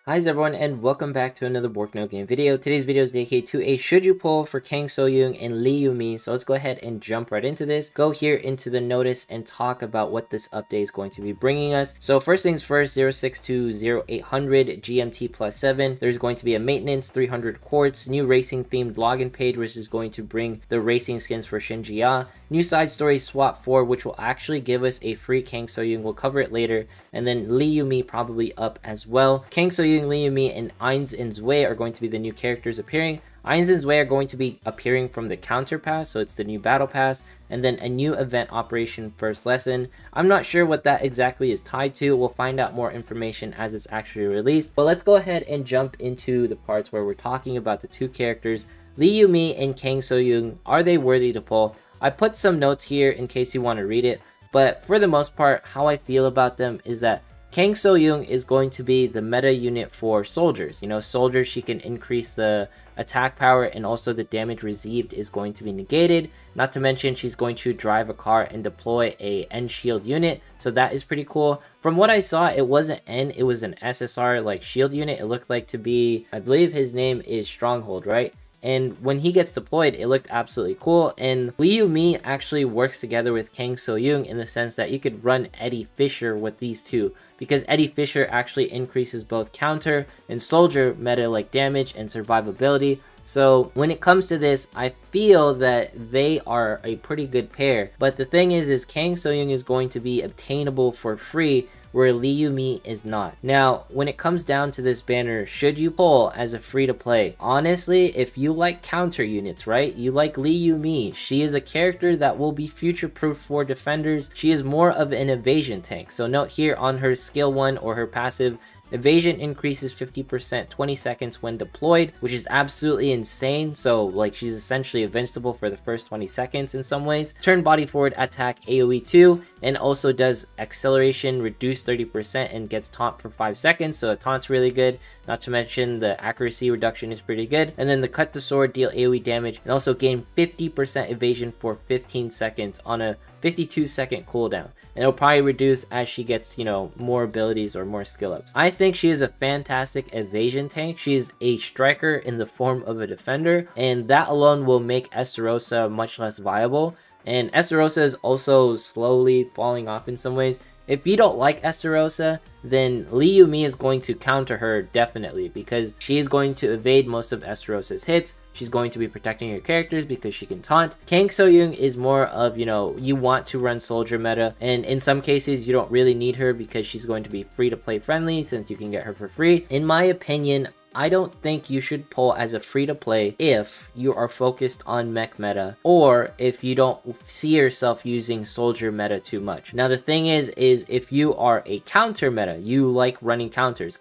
Hi everyone and welcome back to another Work No Game video. Today's video is dedicated to a should you pull for Kang Soyoung and Lee Yumi. So let's go ahead and jump right into this. Go here into the notice and talk about what this update is going to be bringing us. So first things first, 0620-0800 GMT plus 7. There's going to be a maintenance, 300 quartz, new racing themed login page which is going to bring the racing skins for Shinji, new side story swap 4 which will actually give us a free Kang Soyoung. We'll cover it later. And then Lee Yumi probably up as well. Kang Soyoung, Lee Yumi, and Ainz and Zwei are going to be the new characters appearing. Ainz and Zwei are going to be appearing from the counter pass, so it's the new battle pass, and then a new event operation first lesson. I'm not sure what that exactly is tied to. We'll find out more information as it's actually released. But let's go ahead and jump into the parts where we're talking about the two characters, Lee Yumi and Kang Soyoung. Are they worthy to pull? I put some notes here in case you want to read it, but for the most part, how I feel about them is that Kang Soyoung is going to be the meta unit for soldiers. You know, soldiers, she can increase the attack power and also the damage received is going to be negated. Not to mention she's going to drive a car and deploy a N shield unit. So that is pretty cool. From what I saw, it wasn't N, it was an SSR like shield unit. It looked like to be, I believe his name is Stronghold, right? And when he gets deployed, it looked absolutely cool. And Lee Yumi actually works together with Kang Soyoung in the sense that you could run Eddie Fisher with these two, because Eddie Fisher actually increases both counter and soldier meta like damage and survivability. So when it comes to this, I feel that they are a pretty good pair. But the thing is Kang Soyoung is going to be obtainable for free, where Lee Yumi is not. Now, when it comes down to this banner, should you pull as a free-to-play? Honestly, if you like counter units, right? You like Lee Yumi. She is a character that will be future-proof for defenders. She is more of an evasion tank. So note here on her skill 1 or her passive, evasion increases 50% 20 seconds when deployed, which is absolutely insane. So like she's essentially invincible for the first 20 seconds in some ways. Turn body forward attack AoE 2, and also does acceleration reduce 30% and gets taunt for 5 seconds. So a taunt's really good. Not to mention the accuracy reduction is pretty good. And then the cut to sword, deal AoE damage and also gain 50% evasion for 15 seconds on a 52-second cooldown. And it'll probably reduce as she gets, you know, more abilities or more skill ups. I think she is a fantastic evasion tank. She is a striker in the form of a defender, and that alone will make Estarossa much less viable. And Estarossa is also slowly falling off in some ways. If you don't like Estarossa, then Lee Yumi is going to counter her definitely, because she is going to evade most of Estarossa's hits. She's going to be protecting your characters because she can taunt. Kang Soyoung is more of, you know, you want to run soldier meta, and in some cases you don't really need her because she's going to be free to play friendly since you can get her for free. In my opinion, I don't think you should pull as a free-to-play if you are focused on mech meta, or if you don't see yourself using soldier meta too much. Now the thing is if you are a counter meta, you like running counters,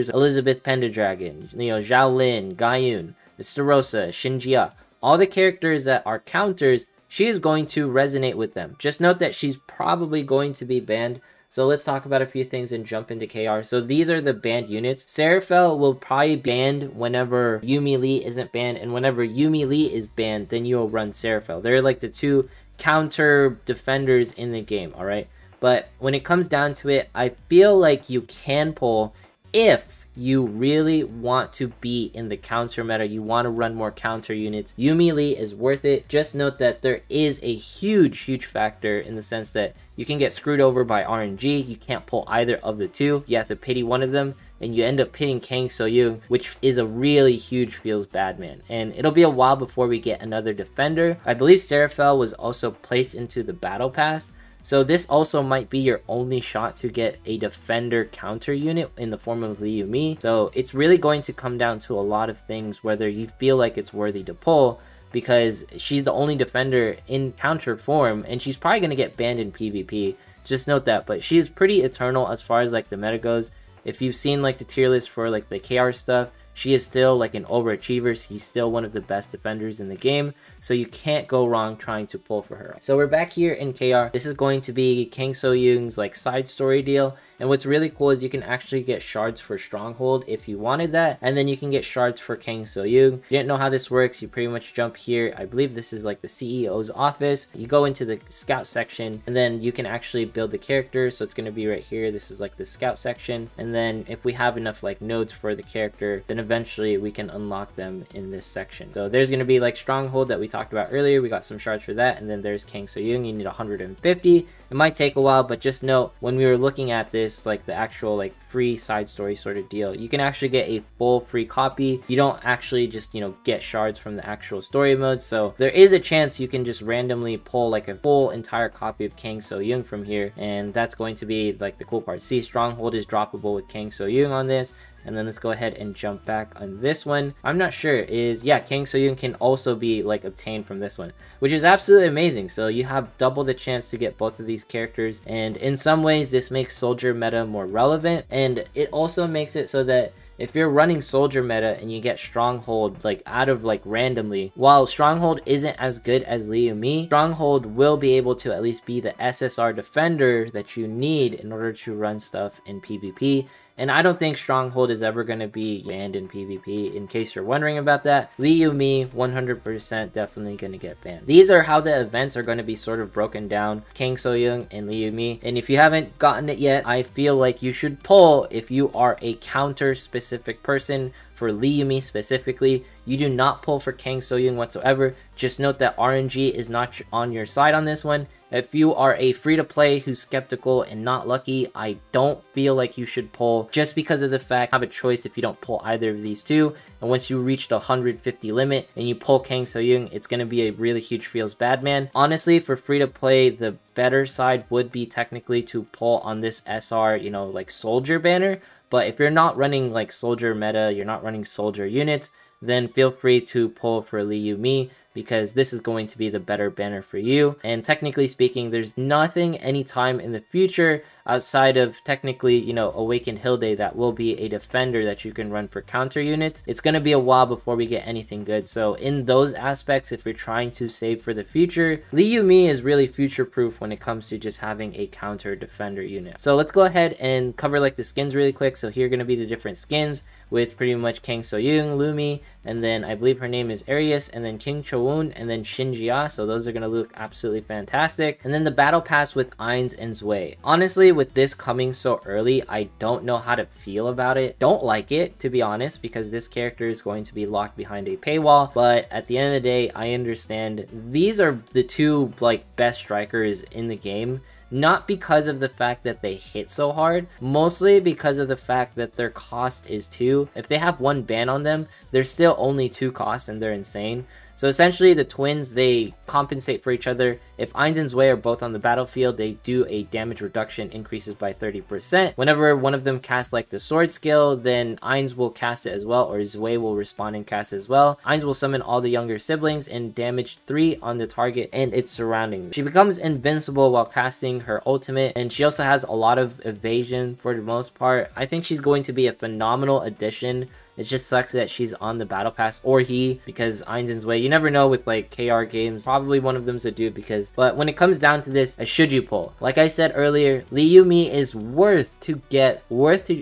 Elizabeth Pendragon, you know, Zhao Lin, Gaiun, Estarossa, Shinji, all the characters that are counters, she is going to resonate with them. Just note that she's probably going to be banned. So let's talk about a few things and jump into KR. So these are the banned units. Seraphel will probably be banned whenever Yumi Lee isn't banned, and whenever Yumi Lee is banned, then you'll run Seraphel. They're like the two counter defenders in the game, alright? But when it comes down to it, I feel like you can pull if you really want to be in the counter meta, you want to run more counter units. Yumi Lee is worth it. Just note that there is a huge factor in the sense that you can get screwed over by RNG. You can't pull either of the two. You have to pity one of them, and you end up pitting Kang Soyoung, which is a really huge feels bad, man. And it'll be a while before we get another defender. I believe Seraphel was also placed into the battle pass. So this also might be your only shot to get a defender counter unit in the form of Lee Yumi. So it's really going to come down to a lot of things whether you feel like it's worthy to pull, because she's the only defender in counter form, and she's probably going to get banned in PvP. Just note that, but she's pretty eternal as far as like the meta goes. If you've seen like the tier list for like the KR stuff, she is still like an overachiever. She's still one of the best defenders in the game, so you can't go wrong trying to pull for her. So we're back here in KR. This is going to be Kang Soyoung's like side story deal, And what's really cool is you can actually get shards for Stronghold if you wanted that, and then you can get shards for Kang Soyoung. If you didn't know how this works, you pretty much jump here. I believe this is like the CEO's office. You go into the scout section, and then you can actually build the character. So it's going to be right here. This is like the scout section, and then if we have enough like nodes for the character, then eventually we can unlock them in this section. So there's going to be like Stronghold that we talked about earlier. We got some shards for that, and then there's Kang Soyoung. You need 150. It might take a while, but just note when we were looking at this, like the actual like free side story sort of deal, you can actually get a full free copy. You don't actually just, you know, get shards from the actual story mode. So there is a chance you can just randomly pull like a full entire copy of Kang Soyoung from here, and that's going to be like the cool part. See, Stronghold is droppable with Kang Soyoung on this. And then let's go ahead and jump back on this one. I'm not sure, yeah, Kang Soyoung can also be like obtained from this one, which is absolutely amazing. So you have double the chance to get both of these characters, and in some ways this makes soldier meta more relevant, and it also makes it so that if you're running soldier meta and you get Stronghold like out of like randomly, while Stronghold isn't as good as Yumi, Stronghold will be able to at least be the SSR defender that you need in order to run stuff in PvP. And I don't think Stronghold is ever going to be banned in PvP, in case you're wondering about that. Yumi, 100% definitely going to get banned. These are how the events are going to be sort of broken down, Kang Soyoung and Yumi. And if you haven't gotten it yet, I feel like you should pull if you are a counter-specific person. For Yumi specifically, you do not pull for Kang Soyoung whatsoever. Just note that RNG is not on your side on this one. If you are a free-to-play who's skeptical and not lucky, I don't feel like you should pull, just because of the fact you have a choice if you don't pull either of these two. And once you reach the 150 limit and you pull Kang Soyoung, it's going to be a really huge feels bad man. Honestly, for free-to-play, the better side would be technically to pull on this SR, you know, like soldier banner. But if you're not running like soldier meta, you're not running soldier units, then feel free to pull for Yumi, because this is going to be the better banner for you. And technically speaking, there's nothing anytime in the future outside of technically, you know, Awakened Hilde that will be a defender that you can run for counter units. It's going to be a while before we get anything good. So in those aspects, if you're trying to save for the future, Yumi is really future proof when it comes to just having a counter defender unit. So let's go ahead and cover like the skins really quick. So here are going to be the different skins with pretty much Kang Soyoung, Yumi, and then I believe her name is Arius, and then King Chowoon, and then Shinjia. So those are going to look absolutely fantastic. And then the battle pass with Ainz and Zwei. Honestly, with this coming so early, I don't know how to feel about it. Don't like it, to be honest, because this character is going to be locked behind a paywall. But at the end of the day, I understand these are the two like best strikers in the game. Not because of the fact that they hit so hard, mostly because of the fact that their cost is 2. If they have 1 ban on them, there's still only 2 costs, and they're insane. So essentially the twins, they compensate for each other. If Ainz and Zwei are both on the battlefield, they do a damage reduction increases by 30%. Whenever one of them casts like the sword skill, then Ainz will cast it as well, or Zwei will respond and cast it as well. Ainz will summon all the younger siblings and damage 3 on the target and its surroundings. She becomes invincible while casting her ultimate, and she also has a lot of evasion for the most part. I think she's going to be a phenomenal addition. It just sucks that she's on the battle pass, or he, because Ainz and Zwei, you never know with like KR games. Probably one of them's a dude, because, but when it comes down to this, should you pull? Like I said earlier, Yumi is worth to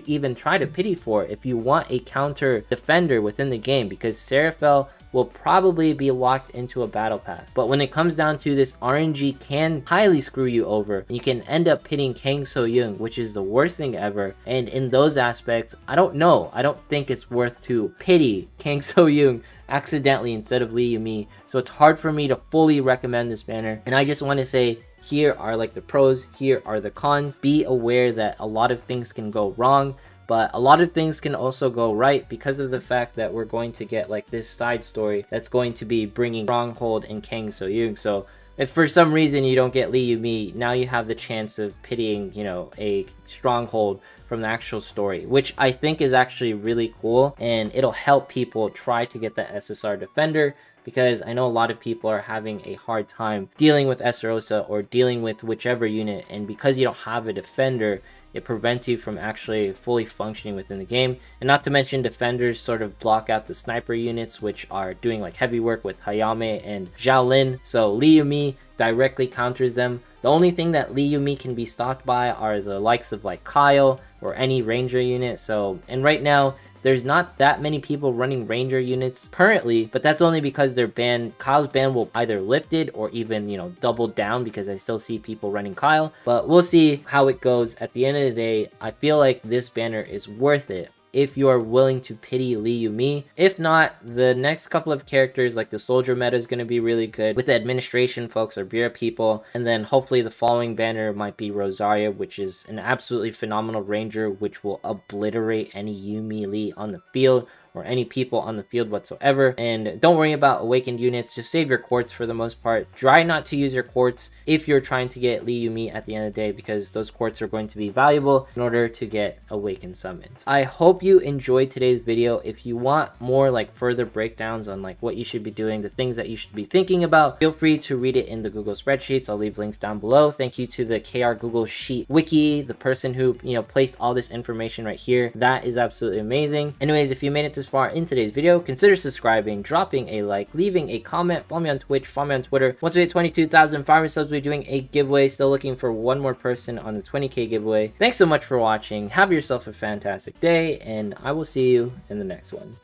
even try to pity for if you want a counter defender within the game, because Seraphel will probably be locked into a battle pass. But when it comes down to this, RNG can highly screw you over, and you can end up pitting Kang Soyoung, which is the worst thing ever. And in those aspects, I don't know. I don't think it's worth to pity Kang Soyoung accidentally instead of Yumi. So it's hard for me to fully recommend this banner. And I just want to say, here are like the pros, here are the cons. Be aware that a lot of things can go wrong, but a lot of things can also go right because of the fact that we're going to get like this side story that's going to be bringing Stronghold and Kang Soyoung. So if for some reason you don't get Yumi, now you have the chance of pitying, you know, a Stronghold from the actual story, which I think is actually really cool, and it'll help people try to get the SSR defender, because I know a lot of people are having a hard time dealing with Essarosa or dealing with whichever unit, and because you don't have a defender, it prevents you from actually fully functioning within the game. And not to mention, defenders sort of block out the sniper units, which are doing like heavy work with Hayame and Xiaolin. So Yumi directly counters them. The only thing that Lee Yumi can be stocked by are the likes of like Kyle or any ranger unit. So, and right now there's not that many people running ranger units currently, but that's only because their ban, Kyle's ban, will either lifted or even, you know, doubled down, because I still see people running Kyle. But we'll see how it goes. At the end of the day, I feel like this banner is worth it if you are willing to pity Lee Yumi. If not, the next couple of characters, like the soldier meta, is going to be really good with the administration folks or Beer people. And then hopefully the following banner might be Rosaria, which is an absolutely phenomenal ranger, which will obliterate any Yumi Lee on the field or any people on the field whatsoever. And don't worry about awakened units, just save your quartz for the most part. Try not to use your quartz if you're trying to get Lee Yumi at the end of the day, because those quartz are going to be valuable in order to get awakened summons. I hope you enjoyed today's video. If you want more like further breakdowns on like what you should be doing, the things that you should be thinking about, feel free to read it in the Google spreadsheets. I'll leave links down below. Thank you to the KR Google Sheet Wiki, the person who, you know, placed all this information right here. That is absolutely amazing. Anyways, if you made it this far in today's video, consider subscribing, dropping a like, leaving a comment, follow me on Twitch, follow me on Twitter. Once we hit 22,005 subs, we'll be doing a giveaway. Still looking for one more person on the 20K giveaway. Thanks so much for watching. Have yourself a fantastic day, and I will see you in the next one.